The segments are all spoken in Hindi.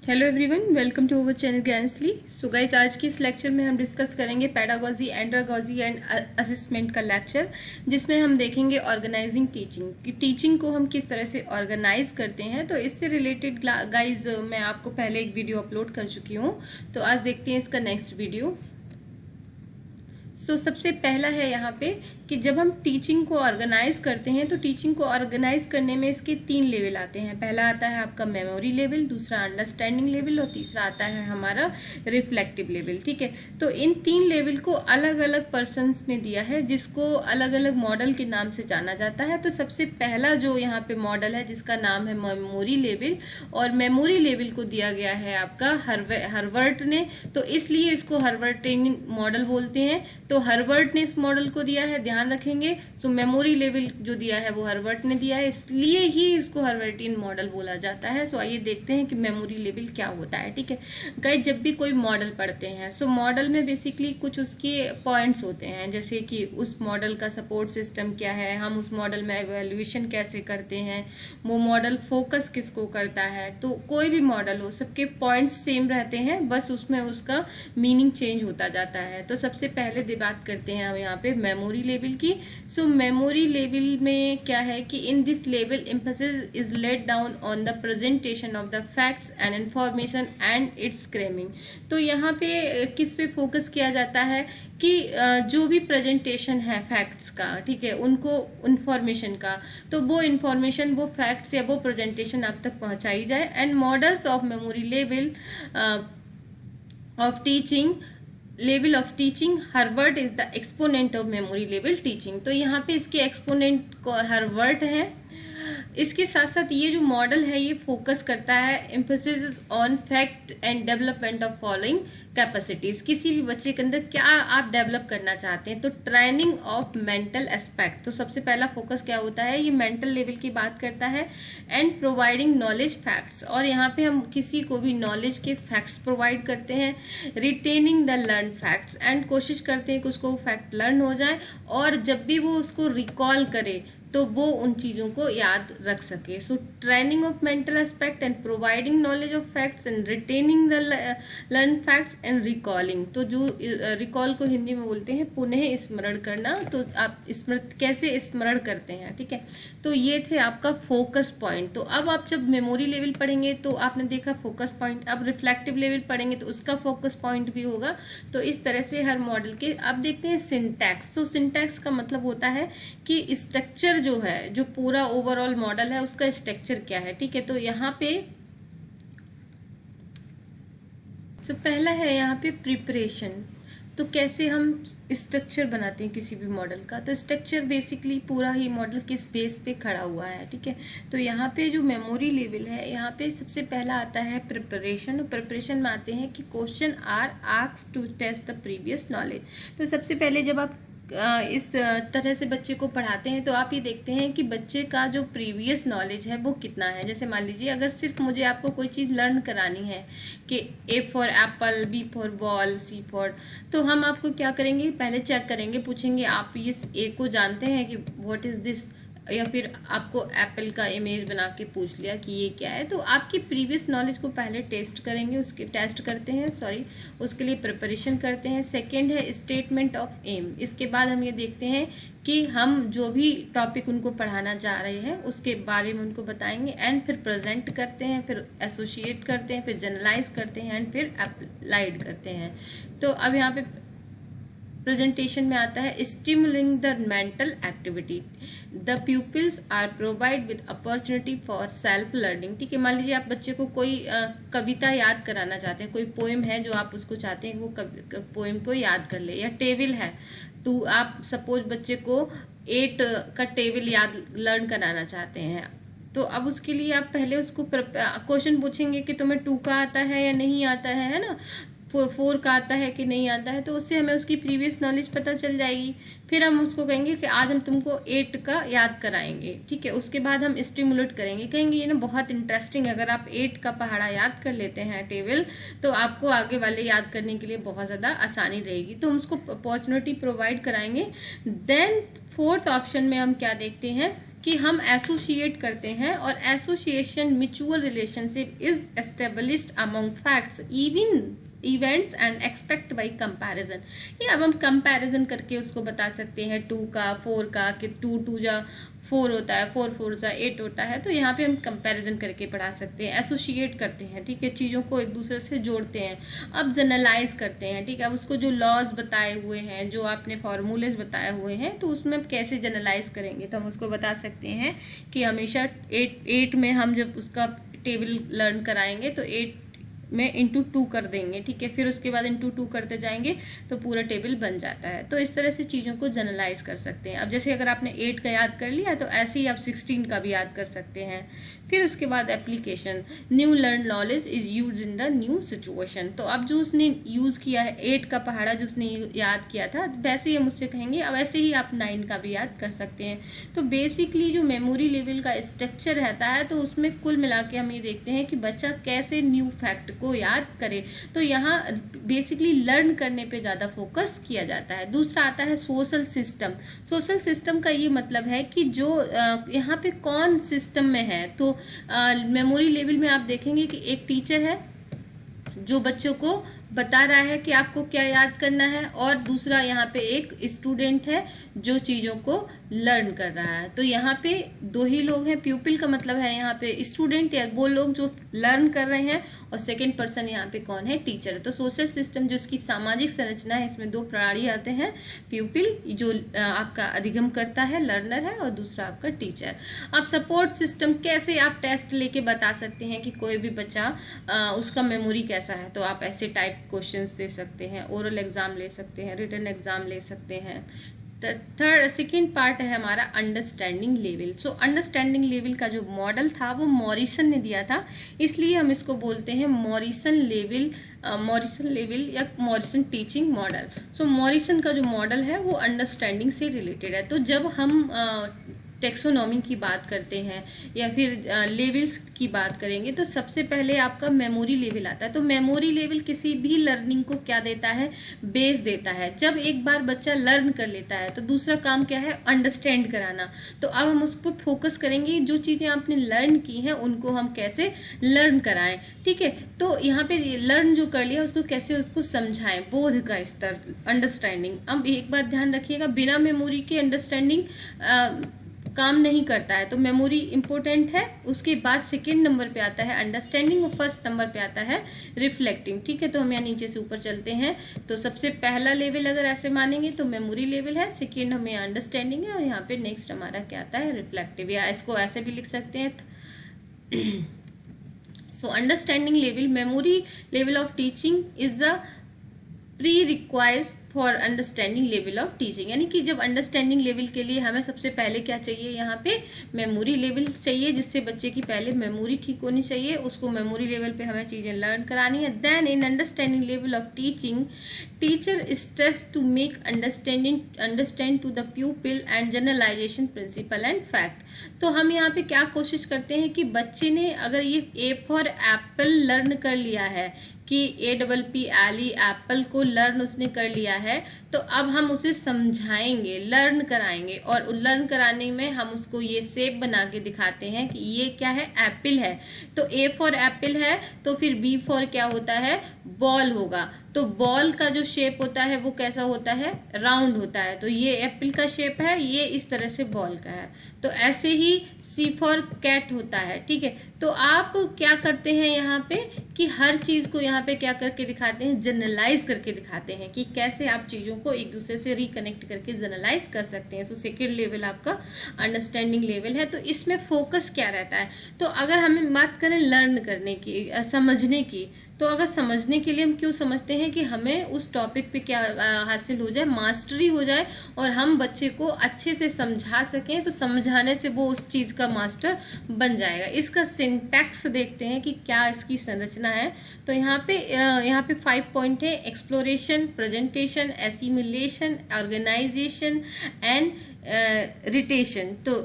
Hello everyone, welcome to our channel Gyanshree. So guys, आज की इस लेक्चर में हम डिस्कस करेंगे पेडागोजी, एंड्रागोजी एंड असेसमेंट का लेक्चर, जिसमें हम देखेंगे ऑर्गेनाइजिंग टीचिंग कि टीचिंग को हम किस तरह से ऑर्गेनाइज करते हैं। तो इससे रिलेटेड गाइज मैं आपको पहले एक वीडियो अपलोड कर चुकी हूँ, तो आज देखते हैं इसका नेक्स्ट वीडियो। सबसे पहला है यहाँ पे कि जब हम टीचिंग को ऑर्गेनाइज करते हैं तो टीचिंग को ऑर्गेनाइज करने में इसके 3 लेवल आते हैं। पहला आता है आपका मेमोरी लेवल, दूसरा अंडरस्टैंडिंग लेवल और तीसरा आता है हमारा रिफ्लेक्टिव लेवल। ठीक है, तो इन 3 लेवल को अलग अलग पर्सन्स ने दिया है, जिसको अलग अलग मॉडल के नाम से जाना जाता है। तो सबसे पहला जो यहाँ पे मॉडल है जिसका नाम है मेमोरी लेवल, और मेमोरी लेवल को दिया गया है आपका हर्वर्ट ने, तो इसलिए इसको हर्वर्टियन मॉडल बोलते हैं। तो हर्वर्ट ने इस मॉडल को दिया है, ध्यान रखेंगे। मेमोरी लेवल जो दिया है वो हर्वर्ट ने दिया है, इसलिए ही इसको हर्वर्टियन मॉडल बोला जाता है। आइए देखते हैं कि मेमोरी लेवल क्या होता है। ठीक है गाइस, जब भी कोई मॉडल पढ़ते हैं मॉडल में बेसिकली कुछ उसके पॉइंट्स होते हैं, जैसे कि उस मॉडल का सपोर्ट सिस्टम क्या है, हम उस मॉडल में एवेल्युएशन कैसे करते हैं, वो मॉडल फोकस किसको करता है। तो कोई भी मॉडल हो, सबके पॉइंट्स सेम रहते हैं, बस उसमें उसका मीनिंग चेंज होता जाता है। तो सबसे पहले बात करते हैं हम यहाँ पे मेमोरी लेवल की। मेमोरी लेवल में क्या है कि in this level emphasis is let down on the presentation of the facts and information and its cramming. तो यहाँ पे किस पे फोकस किया जाता है कि जो भी प्रेजेंटेशन है फैक्ट्स का, ठीक है, उनको इंफॉर्मेशन का, तो वो इंफॉर्मेशन, वो फैक्ट्स या वो प्रेजेंटेशन आप तक पहुंचाई जाए। And models of memory level of teaching, level of teaching, Herbart is the exponent of memory level teaching. तो यहाँ पे इसके एक्सपोनेंट को हर्वर्ट है। इसके साथ साथ ये जो मॉडल है ये फोकस करता है emphasis on fact and development of following capacities. किसी भी बच्चे के अंदर क्या आप डेवलप करना चाहते हैं, तो ट्रेनिंग ऑफ मेंटल एस्पेक्ट। तो सबसे पहला फोकस क्या होता है, ये मेंटल लेवल की बात करता है। एंड प्रोवाइडिंग नॉलेज फैक्ट्स, और यहाँ पे हम किसी को भी नॉलेज के फैक्ट्स प्रोवाइड करते हैं। Retaining the learn facts, and कोशिश करते हैं कि उसको फैक्ट लर्न हो जाए, और जब भी वो उसको रिकॉल करे तो वो उन चीजों को याद रख सके। Training of mental aspect and providing knowledge of facts and retaining the learn facts and recalling. तो जो रिकॉल को हिंदी में बोलते हैं पुनः स्मरण करना। तो आप कैसे स्मरण करते हैं, ठीक है। तो ये थे आपका फोकस पॉइंट। तो अब आप जब मेमोरी लेवल पढ़ेंगे तो आपने देखा फोकस पॉइंट, अब रिफ्लेक्टिव लेवल पढ़ेंगे तो उसका फोकस पॉइंट भी होगा। तो इस तरह से हर मॉडल के। अब देखते हैं सिंटैक्स। तो सिंटैक्स का मतलब होता है कि स्ट्रक्चर जो है, जो पूरा ओवरऑल मॉडल है उसका स्ट्रक्चर क्या है, ठीक है। तो यहाँ पे पहला है यहाँ पे प्रिपरेशन। तो कैसे हम स्ट्रक्चर बनाते हैं किसी भी मॉडल का, तो स्ट्रक्चर बेसिकली पूरा ही मॉडल किस बेस पे खड़ा हुआ है, ठीक है। तो यहाँ पे जो मेमोरी लेवल है, यहाँ पे सबसे पहला आता है प्रिपरेशन। प्रिपरेशन में आते हैं कि question are asked to test the previous knowledge. तो सबसे पहले जब आप इस तरह से बच्चे को पढ़ाते हैं तो आप ये देखते हैं कि बच्चे का जो प्रीवियस नॉलेज है वो कितना है। जैसे मान लीजिए अगर सिर्फ मुझे आपको कोई चीज़ लर्न करानी है कि A for apple, B for ball, C for, तो हम आपको क्या करेंगे, पहले चेक करेंगे, पूछेंगे आप इस ए को जानते हैं कि व्हाट इज दिस, या फिर आपको एप्पल का इमेज बना के पूछ लिया कि ये क्या है। तो आपकी प्रीवियस नॉलेज को पहले टेस्ट करेंगे, उसके टेस्ट करते हैं, उसके लिए प्रिपरेशन करते हैं। सेकंड है स्टेटमेंट ऑफ एम। इसके बाद हम ये देखते हैं कि हम जो भी टॉपिक उनको पढ़ाना चाह रहे हैं उसके बारे में उनको बताएंगे। एंड फिर प्रेजेंट करते हैं, फिर एसोसिएट करते हैं, फिर जनरलाइज करते हैं, एंड फिर अप्लाइड करते हैं। तो अब यहाँ पे प्रेजेंटेशन में आता है stimulating the mental activity, the pupils are provide with opportunity for self learning. ठीक है, मान लीजिए आप बच्चे को कोई कविता याद कराना चाहते हैं, कोई पोएम है जो आप उसको चाहते हैं वो पोएम को याद कर ले, या टेबल है तो आप सपोज बच्चे को 8 का टेबल याद लर्न कराना चाहते हैं। तो अब उसके लिए आप पहले उसको क्वेश्चन पूछेंगे कि तुम्हें 2 का आता है या नहीं आता है ना, 4 का आता है कि नहीं आता है। तो उससे हमें उसकी प्रीवियस नॉलेज पता चल जाएगी। फिर हम उसको कहेंगे कि आज हम तुमको 8 का याद कराएंगे, ठीक है। उसके बाद हम स्टिमुलेट करेंगे, कहेंगे ये ना बहुत इंटरेस्टिंग, अगर आप 8 का पहाड़ा याद कर लेते हैं टेबल, तो आपको आगे वाले याद करने के लिए बहुत ज़्यादा आसानी रहेगी। तो हम उसको अपॉर्चुनिटी प्रोवाइड कराएंगे। देन 4th ऑप्शन में हम क्या देखते हैं कि हम एसोसिएट करते हैं, और association mutual relationship is established among facts even events and expect by comparison. ये अब हम कंपैरिजन करके उसको बता सकते हैं 2 का 4 का, कि 2 2 जा 4 होता है, 4 4 जा 8 होता है। तो यहाँ पे हम कंपैरिजन करके पढ़ा सकते हैं, एसोसिएट करते हैं, ठीक है, चीज़ों को एक दूसरे से जोड़ते हैं। अब जनरलाइज करते हैं, ठीक है, अब उसको जो लॉज बताए हुए हैं, जो आपने फार्मूलेज बताए हुए हैं, तो उसमें कैसे जनरलाइज करेंगे, तो हम उसको बता सकते हैं कि हमेशा 8 में हम जब उसका टेबल लर्न कराएंगे तो 8 में इंटू 2 कर देंगे, ठीक है, फिर उसके बाद इंटू 2 करते जाएंगे तो पूरा टेबल बन जाता है। तो इस तरह से चीज़ों को जनरलाइज कर सकते हैं। अब जैसे अगर आपने 8 का याद कर लिया तो ऐसे ही आप 16 का भी याद कर सकते हैं। फिर उसके बाद application, new learn knowledge is use in the new situation. तो अब जो उसने यूज़ किया है 8 का पहाड़ा जो उसने याद किया था, वैसे ही हम उससे कहेंगे अब ऐसे ही आप 9 का भी याद कर सकते हैं। तो बेसिकली जो मेमोरी लेवल का स्ट्रक्चर रहता है, तो उसमें कुल मिला के हम ये देखते हैं कि बच्चा कैसे न्यू फैक्ट को याद करे। तो यहाँ बेसिकली लर्न करने पे ज़्यादा फोकस किया जाता है। दूसरा आता है सोशल सिस्टम। सोशल सिस्टम का ये मतलब है कि जो यहाँ पे कौन सिस्टम में है। तो मेमोरी लेवल में आप देखेंगे कि एक टीचर है जो बच्चों को बता रहा है कि आपको क्या याद करना है, और दूसरा यहाँ पे एक स्टूडेंट है जो चीज़ों को लर्न कर रहा है। तो यहाँ पे 2 ही लोग हैं। प्यूपिल का मतलब है यहाँ पे स्टूडेंट या वो लोग जो लर्न कर रहे हैं, और सेकंड पर्सन यहाँ पे कौन है, टीचर। तो सोशल सिस्टम जो इसकी सामाजिक संरचना है, इसमें 2 प्रणाली आते हैं। प्यूपिल जो आपका अधिगम करता है, लर्नर है, और दूसरा आपका टीचर। अब सपोर्ट सिस्टम, कैसे आप टेस्ट लेके बता सकते हैं कि कोई भी बच्चा उसका मेमोरी कैसा है। तो आप ऐसे टाइप क्वेश्चंस दे सकते हैं, ओरल एग्जाम ले सकते हैं, रिटन एग्जाम ले सकते हैं। सेकेंड पार्ट है हमारा understanding level. So understanding level का जो मॉडल था वो मॉरिसन ने दिया था, इसलिए हम इसको बोलते हैं मॉरिसन लेवल या मॉरिसन टीचिंग मॉडल। सो मॉरिसन का जो मॉडल है वो अंडरस्टैंडिंग से रिलेटेड है। तो जब हम टेक्सोनॉमी की बात करते हैं या फिर लेवल्स की बात करेंगे, तो सबसे पहले आपका मेमोरी लेवल आता है। तो मेमोरी लेवल किसी भी लर्निंग को क्या देता है, बेस देता है। जब एक बार बच्चा लर्न कर लेता है तो दूसरा काम क्या है, अंडरस्टैंड कराना। तो अब हम उस पर फोकस करेंगे, जो चीज़ें आपने लर्न की हैं उनको हम कैसे लर्न कराएं, ठीक है। तो यहाँ पे लर्न जो कर लिया उसको कैसे उसको समझाएं, बोध का स्तर, अंडरस्टैंडिंग। अब एक बात ध्यान रखिएगा, बिना मेमोरी के अंडरस्टैंडिंग काम नहीं करता है। तो मेमोरी इंपॉर्टेंट है, उसके बाद सेकेंड नंबर पे आता है अंडरस्टैंडिंग, और फर्स्ट नंबर पे आता है रिफ्लेक्टिंग, ठीक है। तो हम यहाँ नीचे से ऊपर चलते हैं। तो सबसे पहला लेवल अगर ऐसे मानेंगे तो मेमोरी लेवल है, सेकेंड हमें अंडरस्टैंडिंग है, और यहाँ पे नेक्स्ट हमारा क्या आता है, रिफ्लेक्टिव, या इसको ऐसे भी लिख सकते हैं। So understanding level, memory level of teaching is a pre requires for understanding level of teaching. यानी कि जब अंडरस्टैंडिंग लेवल के लिए हमें सबसे पहले क्या चाहिए, यहाँ पे मेमोरी लेवल चाहिए, जिससे बच्चे की पहले मेमोरी ठीक होनी चाहिए, उसको मेमोरी लेवल पे हमें चीज़ें लर्न करानी है। Then in understanding level of teaching, teacher stress to make understand to the pupil and generalisation principle and fact. तो हम यहाँ पे क्या कोशिश करते हैं कि बच्चे ने अगर ये ए फॉर एप्पल लर्न कर लिया है कि APPLE एप्पल को लर्न उसने कर लिया है, तो अब हम उसे समझाएंगे, लर्न कराएंगे, और लर्न कराने में हम उसको ये शेप बना के दिखाते हैं कि ये क्या है, एप्पल है। तो A फॉर एप्पल है, तो फिर B फॉर क्या होता है, बॉल होगा। तो बॉल का जो शेप होता है वो कैसा होता है, राउंड होता है। तो ये एप्पल का शेप है, ये इस तरह से बॉल का है। तो ऐसे ही C फॉर कैट होता है, ठीक है। तो आप क्या करते हैं यहाँ पे कि हर चीज को यहाँ पे क्या करके दिखाते हैं, जनरलाइज करके दिखाते हैं कि कैसे आप चीजों को एक दूसरे से रिकनेक्ट करके जनरलाइज कर सकते हैं। सो सेकेंड लेवल आपका अंडरस्टैंडिंग लेवल है। तो इसमें फोकस क्या रहता है, तो अगर हमें बात करें लर्न करने की, समझने की, तो अगर समझने के लिए हम क्यों समझते हैं कि हमें उस टॉपिक पे क्या हासिल हो जाए, मास्टरी हो जाए, और हम बच्चे को अच्छे से समझा सकें। तो समझाने से वो उस चीज़ का मास्टर बन जाएगा। इसका सिंटैक्स देखते हैं कि क्या इसकी संरचना है। तो यहाँ पे 5 पॉइंट है, exploration, presentation, assimilation, organisation and retention. तो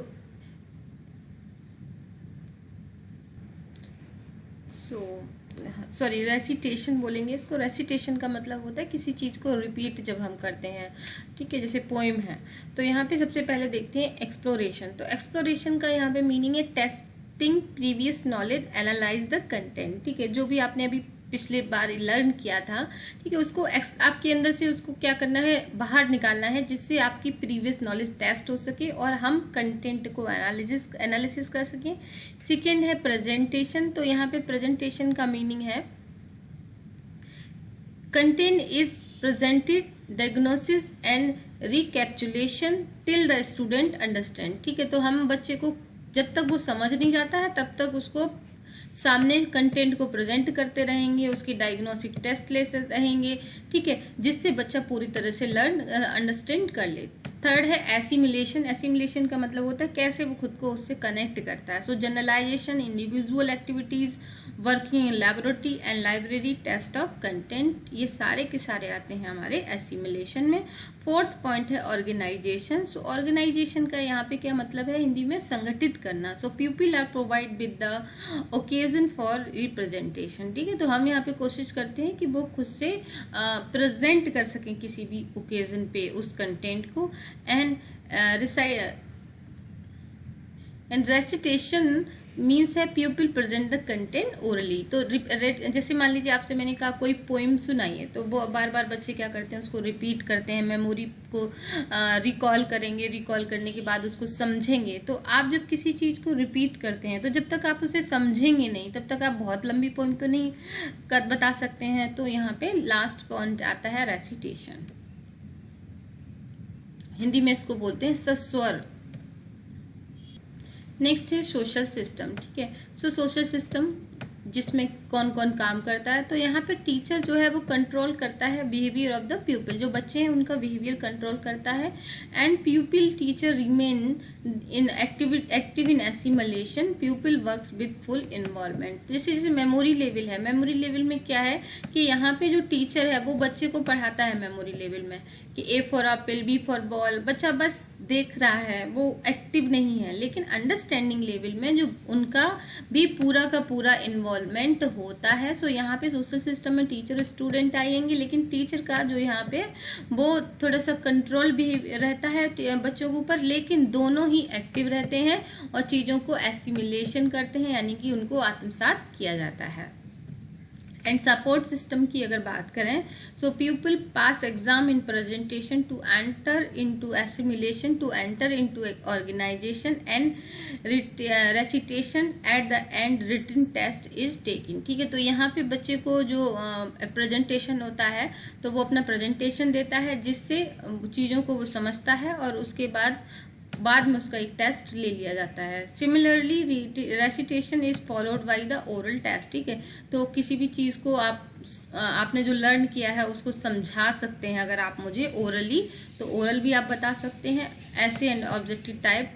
सॉरी रेसिटेशन बोलेंगे इसको। रेसिटेशन का मतलब होता है किसी चीज़ को रिपीट जब हम करते हैं, ठीक है, जैसे पोएम है। तो यहाँ पे सबसे पहले देखते हैं एक्सप्लोरेशन। तो एक्सप्लोरेशन का यहाँ पे मीनिंग है testing previous knowledge, analyse the content, ठीक है, जो भी आपने अभी पिछले बार लर्न किया था, ठीक है, उसको आपके अंदर से उसको क्या करना है, बाहर निकालना है, जिससे आपकी प्रीवियस नॉलेज टेस्ट हो सके और हम कंटेंट को एनालिसिस कर सकें। सेकेंड है प्रेजेंटेशन। तो यहाँ पे प्रेजेंटेशन का मीनिंग है content is presented, diagnosis and recapitulation till the student understand, ठीक है। तो हम बच्चे को जब तक वो समझ नहीं जाता है तब तक उसको सामने कंटेंट को प्रेजेंट करते रहेंगे, उसकी डायग्नोस्टिक टेस्ट ले रहेंगे, ठीक है, जिससे बच्चा पूरी तरह से अंडरस्टैंड कर ले। थर्ड है एसिमिलेशन। एसिमिलेशन का मतलब होता है कैसे वो खुद को उससे कनेक्ट करता है। So generalisation, individual activities, working in laboratory and library, test of content, ये सारे के सारे आते हैं हमारे एसिमिलेशन में। फोर्थ पॉइंट है ऑर्गेनाइजेशन। सो ऑर्गेनाइजेशन का यहाँ पे क्या मतलब है हिंदी में, संगठित करना। So people are provide with the occasion for representation, ठीक है। तो हम यहाँ पे कोशिश करते हैं कि वो खुद से प्रेजेंट कर सकें किसी भी ओकेजन पे उस कंटेंट को। एंड रेसिटेशन मीन्स है people present the content orally. तो जैसे मान लीजिए आपसे मैंने कहा कोई पोइम सुनाई है, तो वो बार बार बच्चे क्या करते हैं, उसको रिपीट करते हैं, मेमोरी को रिकॉल करेंगे, रिकॉल करने के बाद उसको समझेंगे। तो आप जब किसी चीज़ को रिपीट करते हैं तो जब तक आप उसे समझेंगे नहीं तब तक आप बहुत लंबी पोइम तो नहीं बता सकते हैं। तो यहाँ पे लास्ट पॉइंट आता है रेसिटेशन। हिंदी में इसको बोलते हैं सस्वर। नेक्स्ट है सोशल सिस्टम, ठीक है। सो सोशल सिस्टम जिसमें कौन कौन काम करता है। तो यहाँ पे टीचर जो है वो कंट्रोल करता है बिहेवियर ऑफ द प्यूपिल, जो बच्चे हैं उनका बिहेवियर कंट्रोल करता है। And प्यूपिल teacher remain in active in assimilation, प्यूपिल works with full involvement. जैसे जैसे मेमोरी लेवल है, मेमोरी लेवल में क्या है कि यहाँ पे जो टीचर है वो बच्चे को पढ़ाता है मेमोरी लेवल में कि A for apple, B for ball, बच्चा बस देख रहा है, वो एक्टिव नहीं है। लेकिन अंडरस्टैंडिंग लेवल में जो उनका भी पूरा का पूरा इन्वॉल्वमेंट होता है। सो यहाँ पे सोशल सिस्टम में टीचर स्टूडेंट आएंगे, लेकिन टीचर का जो यहाँ पे वो थोड़ा सा कंट्रोल भी रहता है बच्चों के ऊपर, लेकिन दोनों ही एक्टिव रहते हैं और चीज़ों को एसिमिलेशन करते हैं, यानी कि उनको आत्मसात किया जाता है। एंड सपोर्ट सिस्टम की अगर बात करें, so people pass exam in presentation to enter into assimilation, to enter into organisation and recitation, at the end written test is taking, ठीक है। तो यहाँ पे बच्चे को जो प्रेजेंटेशन होता है तो वो अपना प्रेजेंटेशन देता है, जिससे चीज़ों को वो समझता है और उसके बाद में उसका एक टेस्ट ले लिया जाता है। Similarly recitation is followed by the oral test, ठीक है। तो किसी भी चीज़ को आपने जो लर्न किया है उसको समझा सकते हैं अगर आप मुझे ओरली, तो ओरल भी आप बता सकते हैं। ऐसे and objective type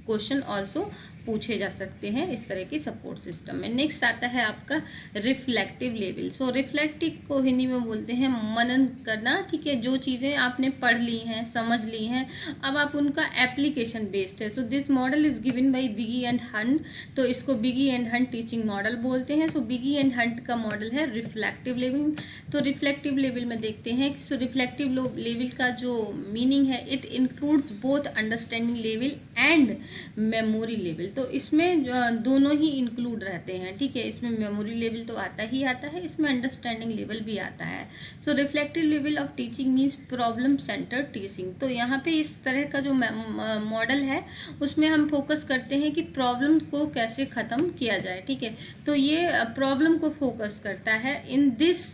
question also पूछे जा सकते हैं इस तरह की सपोर्ट सिस्टम में। नेक्स्ट आता है आपका रिफ्लेक्टिव लेवल। सो रिफ्लेक्टिव को हिंदी में बोलते हैं मनन करना, ठीक है। जो चीज़ें आपने पढ़ ली हैं, समझ ली हैं, अब आप उनका एप्लीकेशन बेस्ड है। So this model is given by Bigge and Hunt. तो इसको Bigge and Hunt teaching model बोलते हैं। सो बिगी एंड हंट का मॉडल है रिफ्लेक्टिव लेवल। तो रिफ्लेक्टिव लेवल में देखते हैं कि सो रिफ्लेक्टिव लेवल का जो मीनिंग है, it includes both understanding level and memory level. तो इसमें दोनों ही इंक्लूड रहते हैं, ठीक है। इसमें मेमोरी लेवल तो आता ही आता है, इसमें अंडरस्टैंडिंग लेवल भी आता है। So reflective level of teaching means problem centre teaching. तो यहाँ पे इस तरह का जो मॉडल है उसमें हम फोकस करते हैं कि प्रॉब्लम को कैसे ख़त्म किया जाए, ठीक है। तो ये प्रॉब्लम को फोकस करता है in this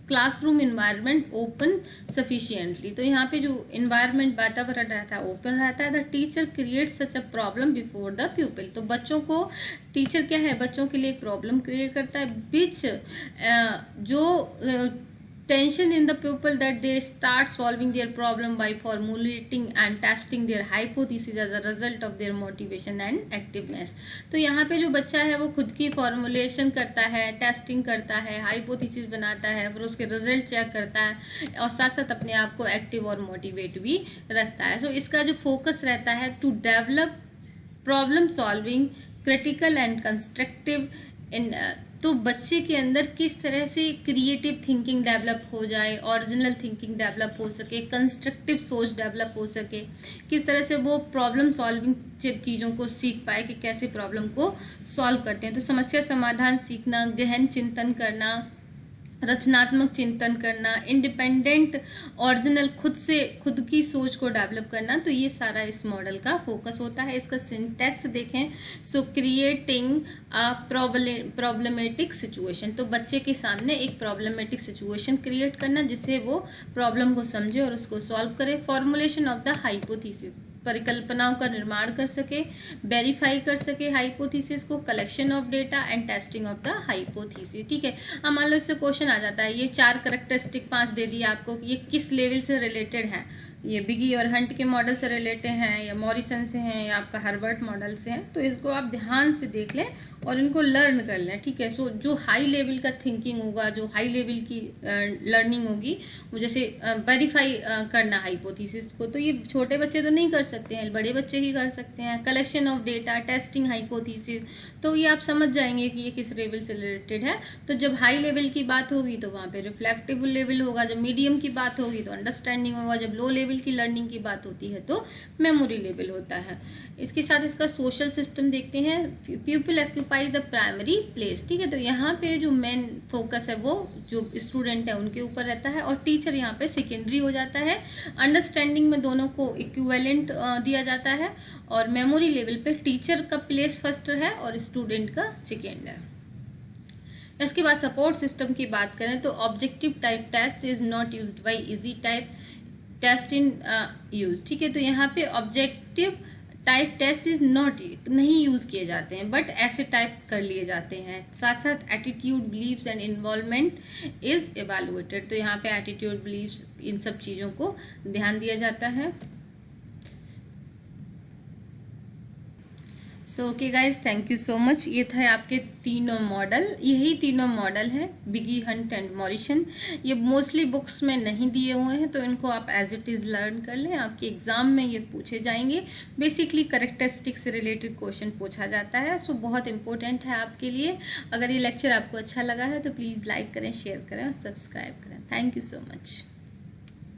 classroom environment open sufficiently. तो यहाँ पे जो इन्वायरमेंट वातावरण रहता है ओपन रहता है। The teacher create such a problem before the प्यूपिल। तो बच्चों को टीचर क्या है, बच्चों के लिए एक प्रॉब्लम क्रिएट करता है, विच जो tension in the pupil that they start solving their problem by formulating and testing their hypothesis as a result of their motivation and activeness। तो यहाँ पे जो बच्चा है वो खुद की फॉर्मुलेशन करता है, टेस्टिंग करता है, हाइपोथेसिस बनाता है, फिर उसके रिजल्ट चेक करता है और साथ साथ अपने आप को एक्टिव और मोटिवेट भी रखता है। सो इसका जो फोकस रहता है to develop problem solving, critical and constructive in तो बच्चे के अंदर किस तरह से क्रिएटिव थिंकिंग डेवलप हो जाए, ओरिजिनल थिंकिंग डेवलप हो सके, कंस्ट्रक्टिव सोच डेवलप हो सके, किस तरह से वो प्रॉब्लम सॉल्विंग चीज़ों को सीख पाए कि कैसे प्रॉब्लम को सॉल्व करते हैं। तो समस्या समाधान सीखना, गहन चिंतन करना, रचनात्मक चिंतन करना, इंडिपेंडेंट ओरिजिनल खुद की सोच को डेवलप करना, तो ये सारा इस मॉडल का फोकस होता है। इसका सिंटैक्स देखें, सो क्रिएटिंग अ प्रॉब्लमेटिक सिचुएशन, तो बच्चे के सामने एक प्रॉब्लमेटिक सिचुएशन क्रिएट करना जिससे वो प्रॉब्लम को समझे और उसको सॉल्व करे। फॉर्मुलेशन ऑफ द हाइपोथेसिस, परिकल्पनाओं का निर्माण कर सके, वेरीफाई कर सके हाइपोथेसिस को, collection of data and testing of the hypothesis. ठीक है, अब मान लो इससे क्वेश्चन आ जाता है, ये 4 करेक्टरिस्टिक 5 दे दिया आपको, ये किस लेवल से रिलेटेड है, ये बिगी और हंट के मॉडल से रिलेटेड हैं या मॉरिसन से हैं या आपका हर्बर्ट मॉडल से हैं, तो इसको आप ध्यान से देख लें और इनको लर्न कर लें। ठीक है, सो जो हाई लेवल का थिंकिंग होगा, जो हाई लेवल की लर्निंग होगी, वो जैसे वेरीफाई करना हाइपोथेसिस को, तो ये छोटे बच्चे तो नहीं कर सकते हैं, बड़े बच्चे ही कर सकते हैं। Collection of data, testing hypothesis, तो ये आप समझ जाएंगे कि ये किस लेवल से रिलेटेड है। तो जब हाई लेवल की बात होगी तो वहाँ पे रिफ्लेक्टिव लेवल होगा, जब मीडियम की बात होगी तो अंडरस्टैंडिंग होगा, जब लो लेवल की लर्निंग की बात होती है तो मेमोरी लेवल होता है। इसके साथ इसका सोशल सिस्टम देखते हैं, people occupy the primary place. ठीक है, तो यहाँ पे जो मेन फोकस है वो जो स्टूडेंट है उनके ऊपर रहता है और टीचर यहाँ पे सेकेंडरी हो जाता है। अंडरस्टैंडिंग में दोनों को इक्विवेलेंट दिया जाता है और मेमोरी लेवल पे टीचर का प्लेस फर्स्ट है और स्टूडेंट का सेकेंड है। इसके बाद सपोर्ट सिस्टम की बात करें तो objective type test is not used by easy type test in use. ठीक है, तो यहाँ पे objective type test is not नहीं यूज किए जाते हैं, बट ऐसे टाइप कर लिए जाते हैं। साथ साथ attitude, beliefs and involvement is evaluated, तो यहाँ पे एटीट्यूड, बिलीव्स, इन सब चीज़ों को ध्यान दिया जाता है। So okay guys, thank you so much. ये था आपके तीनों मॉडल, यही तीनों मॉडल हैं, बिगी, हंट एंड मॉरिसन। ये मोस्टली बुक्स में नहीं दिए हुए हैं, तो इनको आप एज इट इज़ लर्न कर लें, आपके एग्जाम में ये पूछे जाएंगे। बेसिकली करेक्टरिस्टिक से रिलेटेड क्वेश्चन पूछा जाता है, सो बहुत इंपॉर्टेंट है आपके लिए। अगर ये लेक्चर आपको अच्छा लगा है तो प्लीज़ लाइक करें, शेयर करें और सब्सक्राइब करें। Thank you so much.